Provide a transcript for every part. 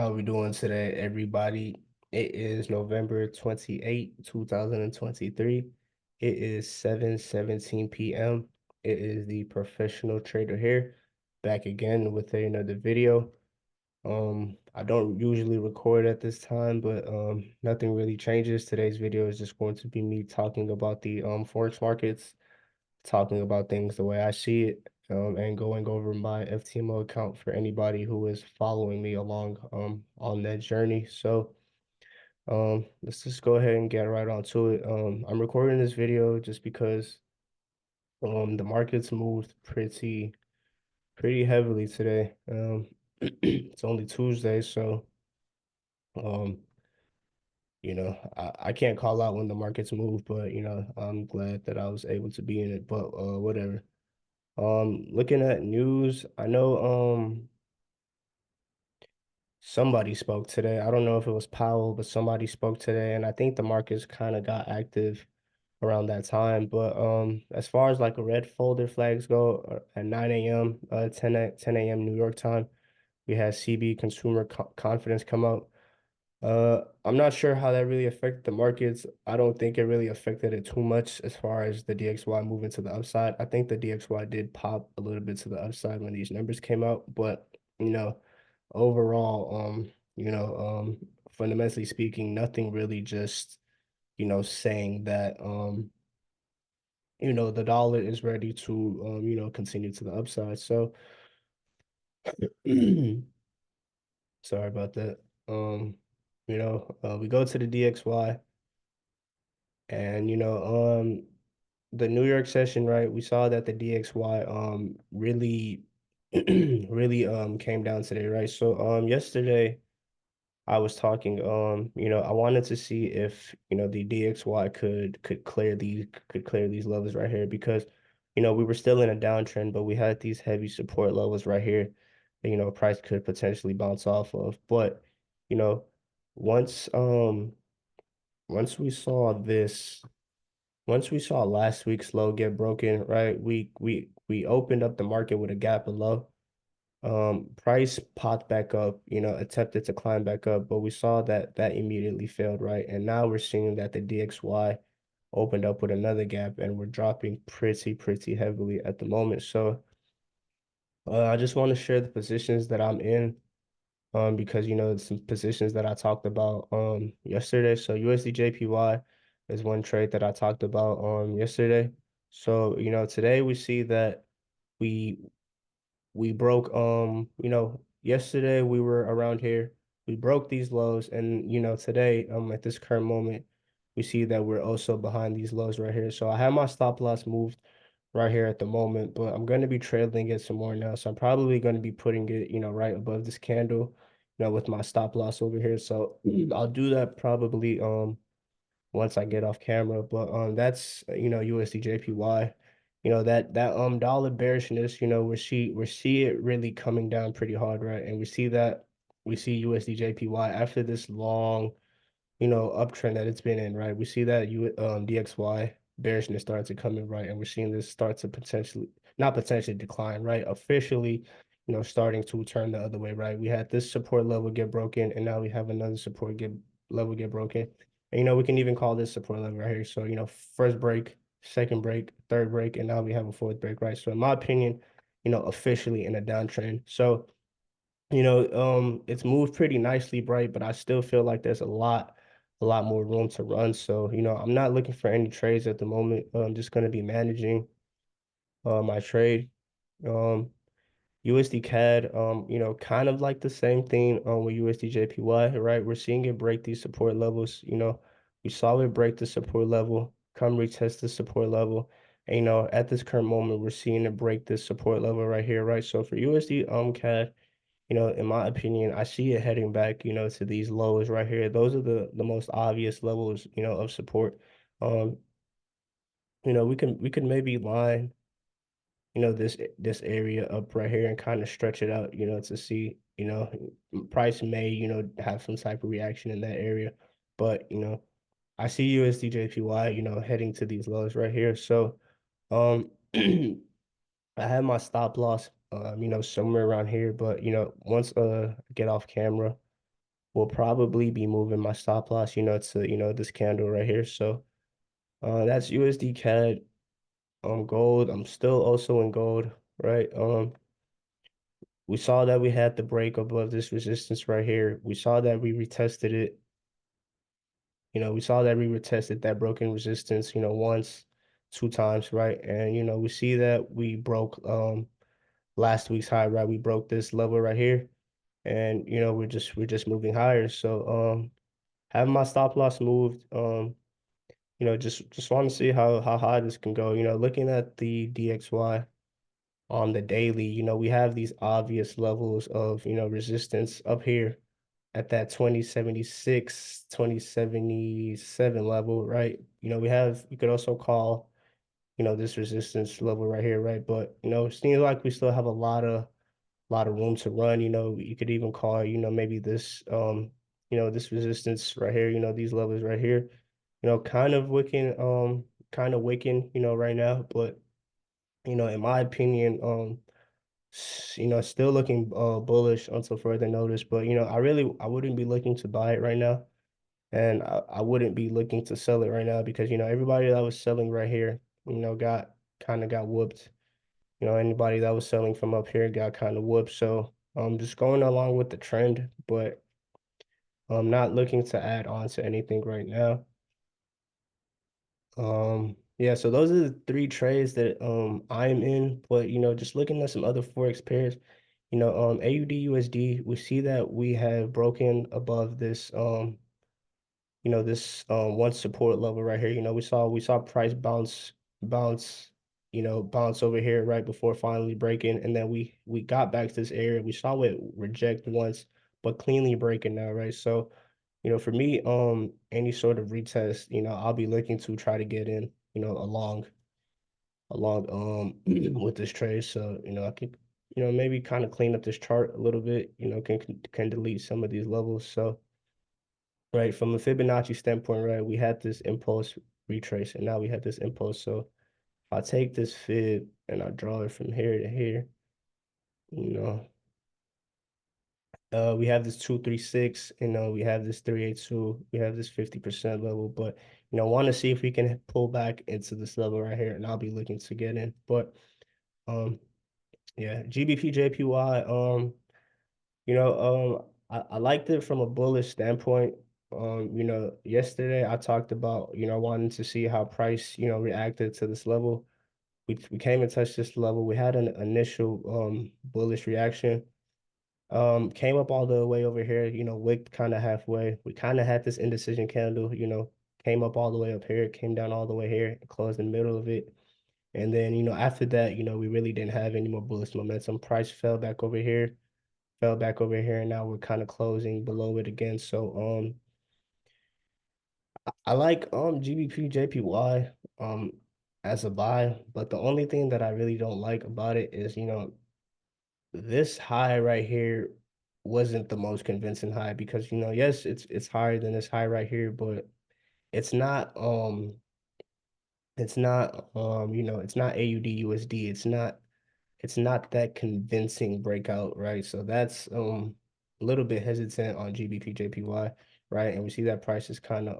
How we doing today, everybody? It is November 28th, 2023. It is 7:17 p.m. It is the professional trader here, back again with another video. I don't usually record at this time, but nothing really changes. Today's video is just going to be me talking about the Forex markets, talking about things the way I see it, and going over my FTMO account for anybody who is following me along on that journey. So let's just go ahead and get right on to it. I'm recording this video just because the markets moved pretty heavily today. It's only Tuesday, so um I can't call out when the markets move, but I'm glad that I was able to be in it. But whatever. Looking at news, I know somebody spoke today. I don't know if it was Powell, but somebody spoke today, and I think the markets kind of got active around that time. But as far as like red folder flags go, at 9 a.m., 10 a.m. New York time, we had CB consumer confidence come out. I'm not sure how that really affected the markets. I don't think it really affected it too much as far as the DXY moving to the upside. I think the DXY did pop a little bit to the upside when these numbers came out, but overall, fundamentally speaking, nothing really just, saying that the dollar is ready to continue to the upside. So sorry about that. We go to the DXY. And the New York session, right? We saw that the DXY really really came down today, right? So yesterday I was talking I wanted to see if the DXY could clear these levels right here because we were still in a downtrend, but we had these heavy support levels right here that price could potentially bounce off of. But you know once once we saw this once we saw last week's low get broken, right? We opened up the market with a gap below. Price popped back up, attempted to climb back up, but we saw that that immediately failed, right? And now we're seeing that the DXY opened up with another gap and we're dropping pretty heavily at the moment. So I just want to share the positions that I'm in because some positions that I talked about yesterday. So USD JPY is one trade that I talked about yesterday. So today we see that we we broke yesterday we were around here. We broke these lows, and today at this current moment we see that we're also behind these lows right here. So I have my stop loss moved right here at the moment, but I'm going to be trailing it some more now. So I'm probably going to be putting it, right above this candle, with my stop loss over here. So I'll do that probably once I get off camera. But that's USD JPY. That dollar bearishness, we see it really coming down pretty hard, right? And we see USD JPY after this long uptrend that it's been in, right? We see that DXY bearishness started to come in, right? And we're seeing this start to not potentially decline, right? Officially, starting to turn the other way, right? We had this support level get broken, and now we have another level get broken. And we can even call this support level right here. So, first break, second break, third break, and now we have a fourth break, right? So in my opinion, officially in a downtrend. So it's moved pretty nicely, right? But I still feel like there's a lot more room to run. So, I'm not looking for any trades at the moment. I'm just going to be managing my trade. Um, USD CAD, kind of like the same thing with USD JPY, right? We're seeing it break these support levels. We saw it break the support level, come retest the support level. And, at this current moment, we're seeing it break this support level right here, right? So for USD CAD, in my opinion, I see it heading back, to these lows right here. Those are the most obvious levels, of support. Um, we can maybe line, this area up right here and kind of stretch it out, to see, price may, have some type of reaction in that area. But, I see USD JPY, heading to these lows right here. So, I have my stop loss, somewhere around here, but once I get off camera. will probably be moving my stop loss, to, this candle right here. So that's USD CAD. Gold. I'm still also in gold, right? We saw that we had the break above this resistance right here. We saw that we retested it. We saw that we retested that broken resistance, once, two times, right? And we see that we broke last week's high, right? We broke this level right here. And we're just moving higher. So having my stop loss moved, just want to see how high this can go. Looking at the DXY on the daily, we have these obvious levels of, resistance up here at that 2076, 2077 level, right? You could also call, this resistance level right here, right? But, it seems like we still have a lot of room to run. You could even call, maybe this resistance right here, these levels right here, kind of wicking, right now. But, in my opinion, still looking bullish until further notice. But I wouldn't be looking to buy it right now, and I wouldn't be looking to sell it right now because everybody that was selling right here, got whooped. Anybody that was selling from up here got kind of whooped. So I'm just going along with the trend, but I'm not looking to add on to anything right now. Yeah, so those are the three trades that I'm in, but just looking at some other Forex pairs, AUD USD, we see that we have broken above this one support level right here. We saw price bounce, bounce over here right before finally breaking, and then we got back to this area. We saw it reject once, but cleanly breaking now, right? So, for me, any sort of retest, I'll be looking to try to get in, along with this trade. So, I could, maybe kind of clean up this chart a little bit, can delete some of these levels. So, right, from a Fibonacci standpoint, right, we had this impulse retrace, and now we have this impulse. So if I take this fib and I draw it from here to here, you know, we have this 236, we have this 382, we have this 50% level, but want to see if we can pull back into this level right here, and I'll be looking to get in. But um, yeah, GBP JPY, I liked it from a bullish standpoint. Yesterday I talked about, wanting to see how price, reacted to this level. We came and touched this level. We had an initial bullish reaction. Came up all the way over here, wicked kind of halfway. We kind of had this indecision candle, came up all the way up here, came down all the way here, and closed in the middle of it. And then, after that, we really didn't have any more bullish momentum. Price fell back over here, and now we're kind of closing below it again. So I like GBP JPY as a buy, but the only thing that I really don't like about it is, this high right here wasn't the most convincing high because, yes, it's higher than this high right here, but it's not it's not AUD USD. It's not that convincing breakout, right? So that's a little bit hesitant on GBP JPY, right? And we see that price is kind of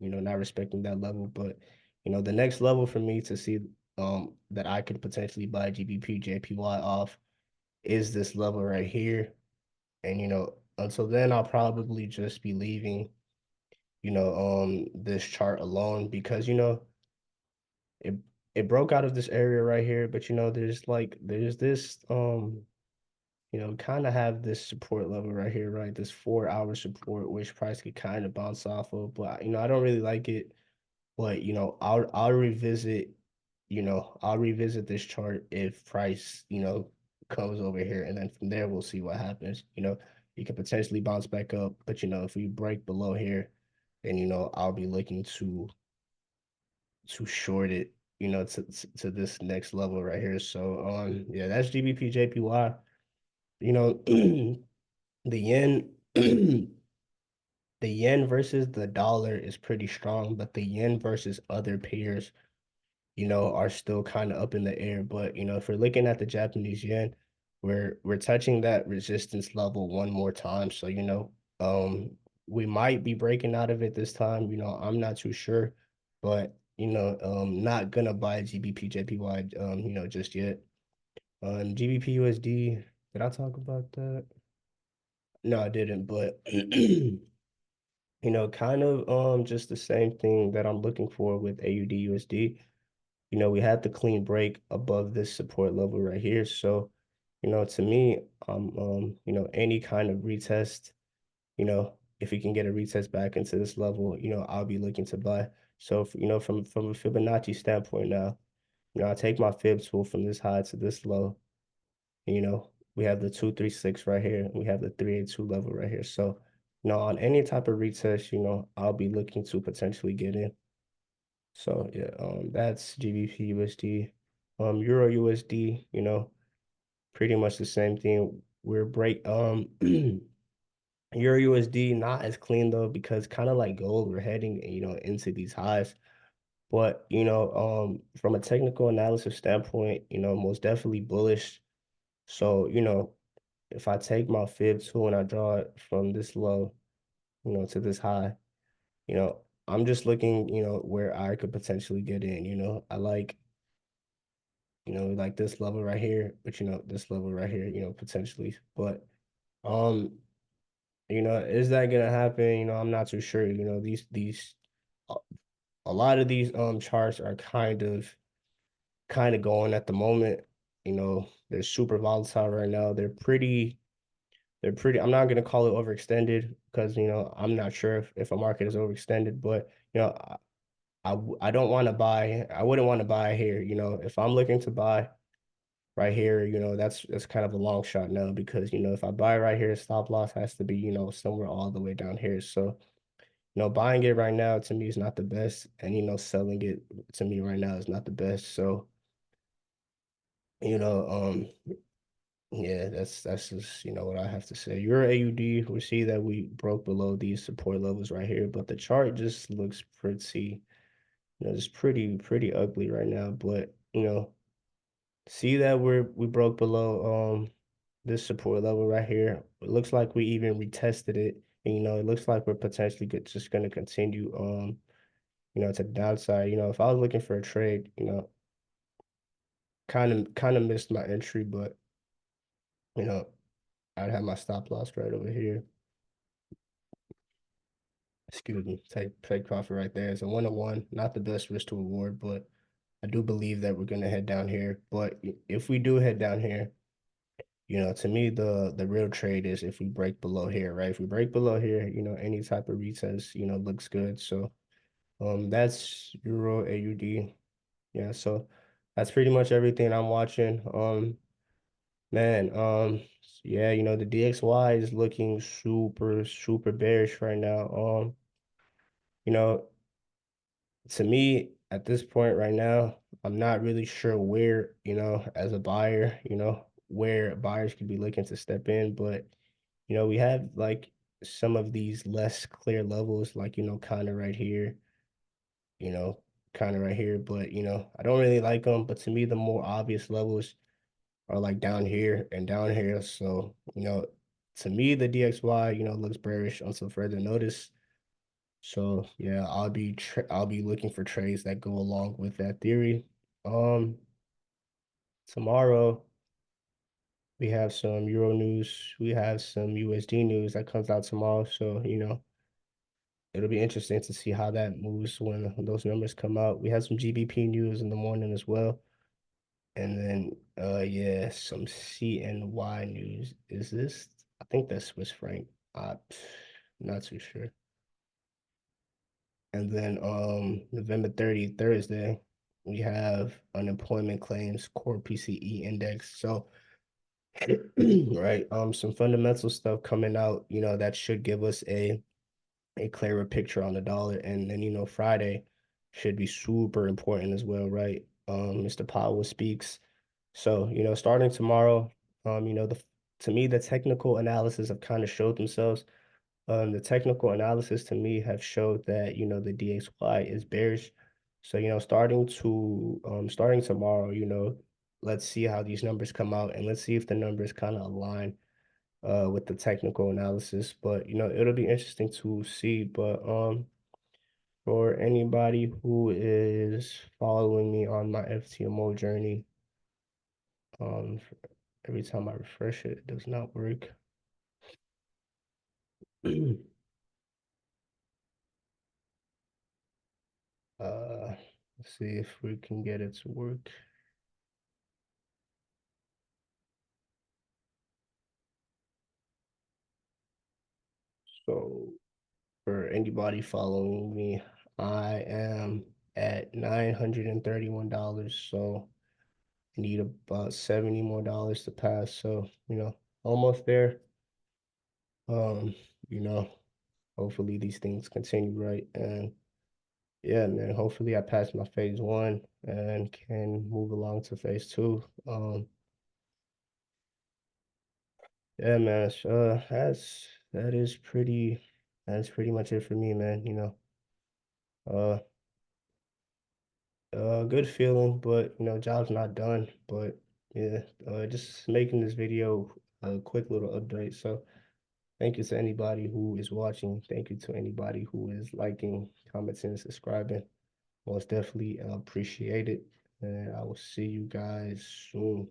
not respecting that level, but the next level for me to see that I could potentially buy GBP JPY off is this level right here. And until then I'll probably just be leaving this chart alone because it it broke out of this area right here, but there's this kind of have this support level right here, right? This 4 hour support, which price could kind of bounce off of, but I don't really like it. But I'll revisit this chart if price, comes over here, and then from there we'll see what happens. You can potentially bounce back up, but if we break below here, then I'll be looking to short it, to this next level right here. So yeah, that's GBP JPY. The yen the yen versus the dollar is pretty strong, but the yen versus other pairs, are still kind of up in the air. But if we're looking at the Japanese yen, we're touching that resistance level one more time. So Um, we might be breaking out of it this time. I'm not too sure, but not gonna buy GBP JPY just yet. GBP USD, did I talk about that? No, I didn't, but kind of just the same thing that I'm looking for with AUD USD. We had the clean break above this support level right here. So, to me, any kind of retest, if we can get a retest back into this level, I'll be looking to buy. So, from a Fibonacci standpoint now, I take my fib tool from this high to this low. We have the 236 right here. We have the 382 level right here. So, on any type of retest, I'll be looking to potentially get in. So yeah, that's GBP USD. Euro USD, pretty much the same thing. We're break Euro USD not as clean though, because kind of like gold, we're heading, into these highs. But from a technical analysis standpoint, most definitely bullish. So, if I take my fib tool and I draw it from this low, to this high, I'm just looking, where I could potentially get in. I like this level right here, but this level right here, potentially. But um, is that gonna happen? I'm not too sure. These a a lot of these charts are kind of going at the moment. They're super volatile right now. They're pretty, I'm not gonna call it overextended because I'm not sure if a market is overextended, but I don't want to buy. I wouldn't want to buy here. If I'm looking to buy right here, that's kind of a long shot now because, if I buy right here, stop loss has to be, somewhere all the way down here. So, buying it right now to me is not the best. And, selling it to me right now is not the best. So, you know, um, yeah, that's just, what I have to say. Euro AUD, we see that we broke below these support levels right here, but the chart just looks pretty, it's pretty ugly right now. But, see that we broke below this support level right here. It looks like we even retested it. And, it looks like we're potentially just gonna continue to the downside. If I was looking for a trade, kind of missed my entry, but you know, I'd have my stop loss right over here. Excuse me, take profit right there. It's a 1-on-1, not the best risk to reward, but I do believe that we're gonna head down here. But if we do head down here, to me, the real trade is if we break below here, right? If we break below here, any type of retest, looks good. So, that's Euro AUD. Yeah, so that's pretty much everything I'm watching. Man, yeah, the DXY is looking super bearish right now. You know, to me, at this point right now, I'm not really sure where, as a buyer, where buyers could be looking to step in, but we have like some of these less clear levels, like, kind of right here, you know, kind of right here, but I don't really like them. But to me, the more obvious levels are like down here and down here. So, to me, the DXY, looks bearish until further notice. So yeah, I'll be looking for trades that go along with that theory. Um, Tomorrow we have some Euro news, we have some USD news that comes out tomorrow. So, it'll be interesting to see how that moves when those numbers come out. We have some GBP news in the morning as well. And then yeah, some CNY news. Is this, I think that's Swiss franc. I'm not too sure. And then November 30th, Thursday, we have unemployment claims, core PCE index. So right, some fundamental stuff coming out, that should give us a clearer picture on the dollar. And then, Friday should be super important as well, right? Mr. Powell speaks. So, starting tomorrow, to me, the technical analysis have kind of showed themselves. The technical analysis to me have showed that, the DXY is bearish. So, starting tomorrow, let's see how these numbers come out and let's see if the numbers kind of align with the technical analysis, but it'll be interesting to see. But for anybody who is following me on my FTMO journey, um, every time I refresh it, it does not work. Let's see if we can get it to work. So for anybody following me, I am at $931. So I need about 70 more dollars to pass. So, almost there. Um, you know, hopefully these things continue right. And yeah, man, hopefully I pass my phase one and can move along to phase two. Yeah, man, that's pretty much it for me, man. Uh good feeling, but job's not done. But yeah, just making this video a quick little update. So thank you to anybody who is watching. Thank you to anybody who is liking, commenting, and subscribing. Most definitely appreciate it. And I will see you guys soon.